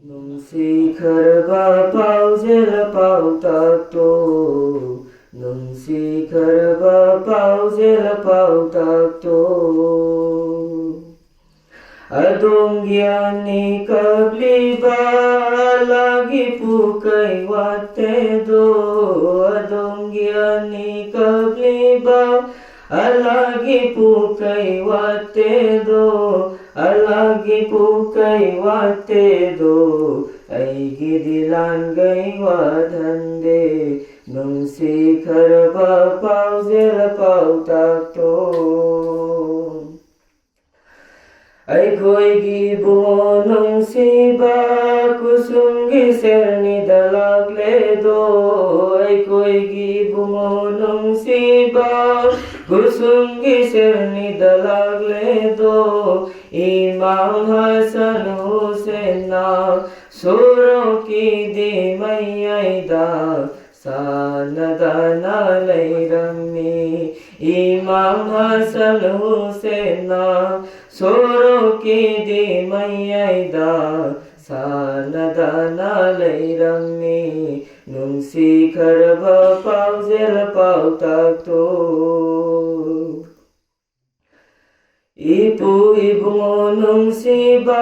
Nungsikharba pauzela pautakto Nungsikharba pauzela pautakto Adongyani kabliba lagi pukai watedo Adongyani kabliba alagi pukai watedo alagi pukai watedo aigi dilan gai wadhande Nungsikharba pauzela pautakto Aikoigi bungo nungsiba kusungi serni dalagledo Aikoigi bungo nungsiba kusungi serni dalagledo Imam Hasan Hussein na suro ki di mayaida sanadana lairami Imam Hasan Hussein na suro ki di mayaida sanadana lairami Nungsikharba pauzela pautakto Ipu ibungo nungsiba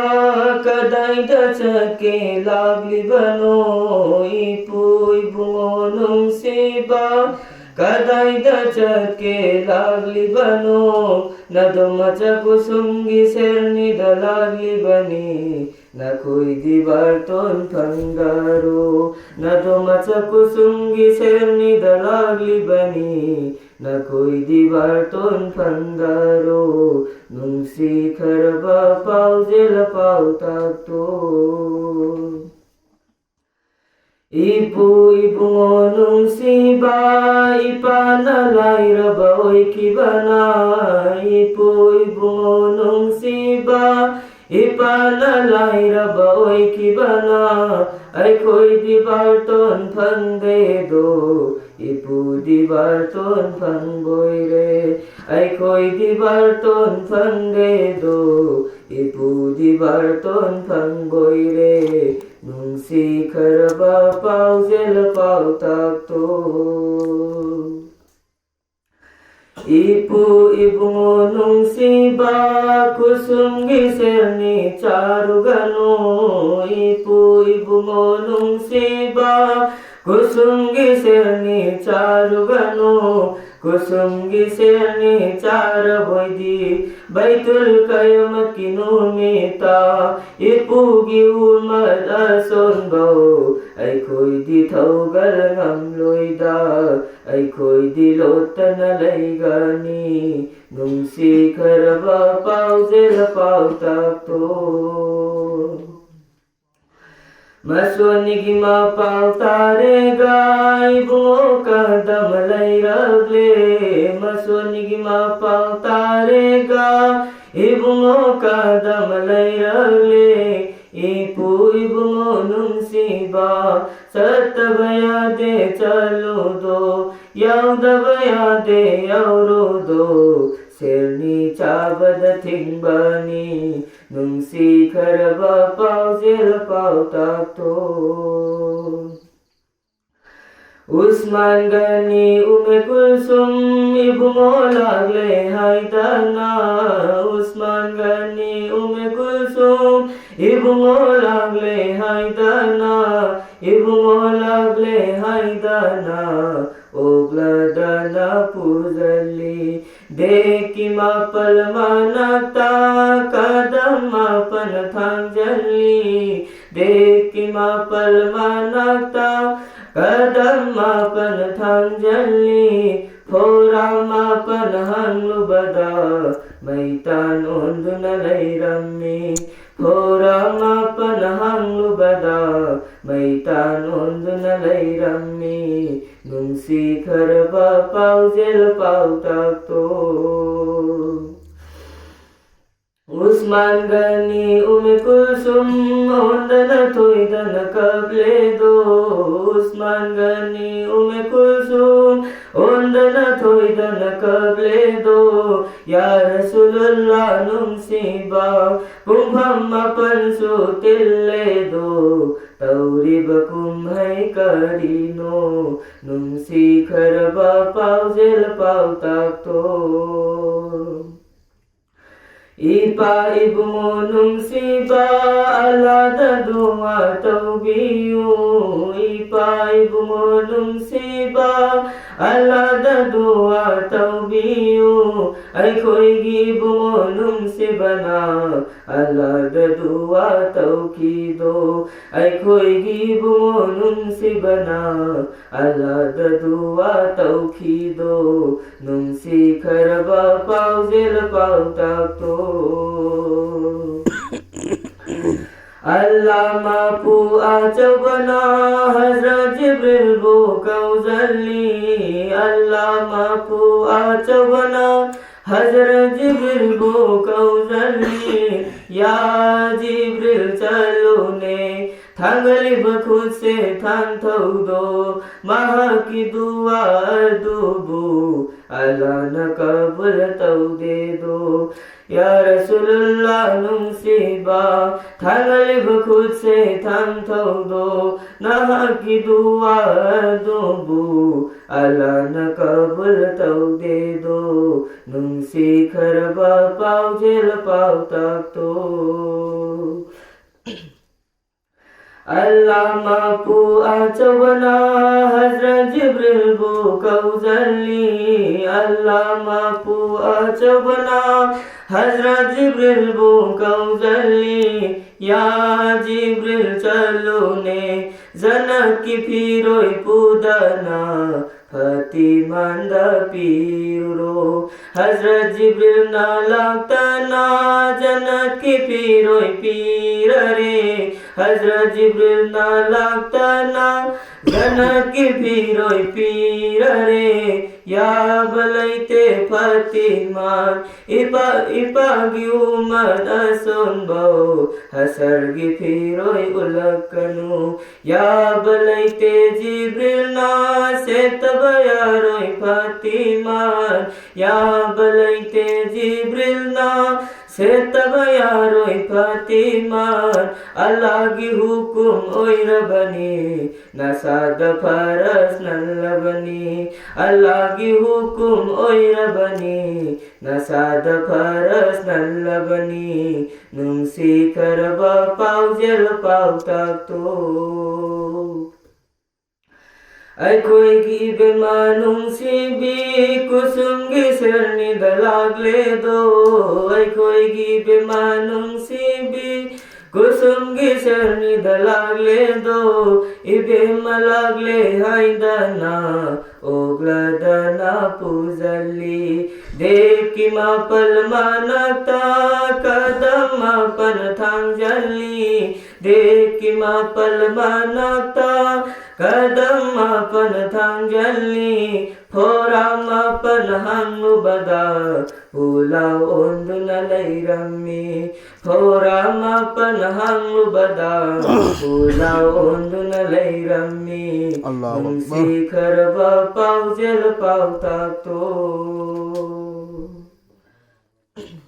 kadai dachake laglibano Ipu ibungo nungsiba kadai dachake laglibano Nadumacha kusungi serni dalaglibani Na koi dibarton pangaro Nadumacha kusungi serni dalaglibani Na koi dibarton pangaro Nungsikharba pauzela pautakto Ipu ibungo nungsiba ipanalairaba oikibana Ipu ibungo nungsiba ipanalairaba oikibana Aikoi dibarton pangdedo Ipu dibarton pangboire Aikoi dibarton pangdedo Ipu dibarton pangboire Nungsikharba pauzela pautakto Ipu ibungo nungsiba kusungi serni charugano Ipu ibungo nungsiba kusungi serni charugano kusungi serni charaboidi baitul qayamat kinumita ipugi umad asonbao ai koi di thaugal ngamloida ai koi di lotana laigani Nungsikharba pauzela pautakto Maswanigi mapal tarega ibungo kadam lairagle Maswanigi mapal tarega ibungo kadam lairagle Ipu ibungo nungsiba satabaya de chaludo yaudabaya de yaurudo serni chabad thingbani Nungsikharba pauzela pautakto Usman Gani Ume Kulsum ibungo lagle haidana Usman Gani Ume Kulsum ibungo lagle haidana ibungo lagle haidana ogladana puzali deki mapal manata kadam mapan thangjali deki mapal manata kadam mapan thangjali phora mapan hanlubada maitan onduna lairami phora mapan hanlubada maitan onduna lairami Nungsikharba pauzela pautakto Usman Gani Ume Kulsum ondana toidana kabledo Usman Gani Ume Kulsum ondana toidana kabledo Ya Rasulullah nungsiba Kumpham mapan sutilledo Tauriba kumhai karino Nungsi kharaba pauzel pau takto Ipa ibu mo nungsiba alada dua taubiyu Ipa ibu mo nungsiba alada dua taubiyu Ay ko'y gibu mo nungsiba na alada dua taukido Ay ko'y gibu mo nungsiba na alada dua taukido Nungsi karaba pauzel pau takto Allama pu acabana Hazrat Jibril bu kauzali Allama pu acabana Hazrat Jibril bu kauzali Ya Jibril chalo ne Thangali bakhud se than thaudo Maha ki dua dubu Allah na kabul tau de do Ya Rasulullah nungsiba Thangali bakhud se than thaudo Maha ki dua dubu Allah na kabul tau de do Nungsi kharba pau jel pau takto Allama pu acabana Hazrat Jibril bu kauzali Allama pu acabana Hazrat Jibril bu kauzali Ya Jibril chalo ne Zanak ki piroi pudana Fatimanda piro Hazrat Jibril na lagtana Janak ki piroi pirare Hazrat Jibril na lagtana Janak ki piroi pirare Ya balaite Fatima Ipagi umad ason bau Hasargi piroi ulakanu Ya balaite Jibril na Setabayaroi Fatima Ya balaite Jibril na Setabayaroi Fatima Allah ki hukum oi rabani Nasada faras nallabani Allah ki hukum oi rabani Nasada faras nallabani Nungsi karba pau jel pau takto Ay ko'y gibe manung sibi Kusunggi serni dalagle do Ay ko'y gibe manung sibi Kusunggi serni dalagle do Ibe malagle haydana Ogladana puzali Deki mapal manakta Kadam mapan thangjali Deki mapal manakta Kadam mapan thangjali Phora mapan hangu bada Pulau ondu nalai rammi Phora mapan hangu bada Pulau ondu nalai rammi Nungsi kharba pau jel pau takto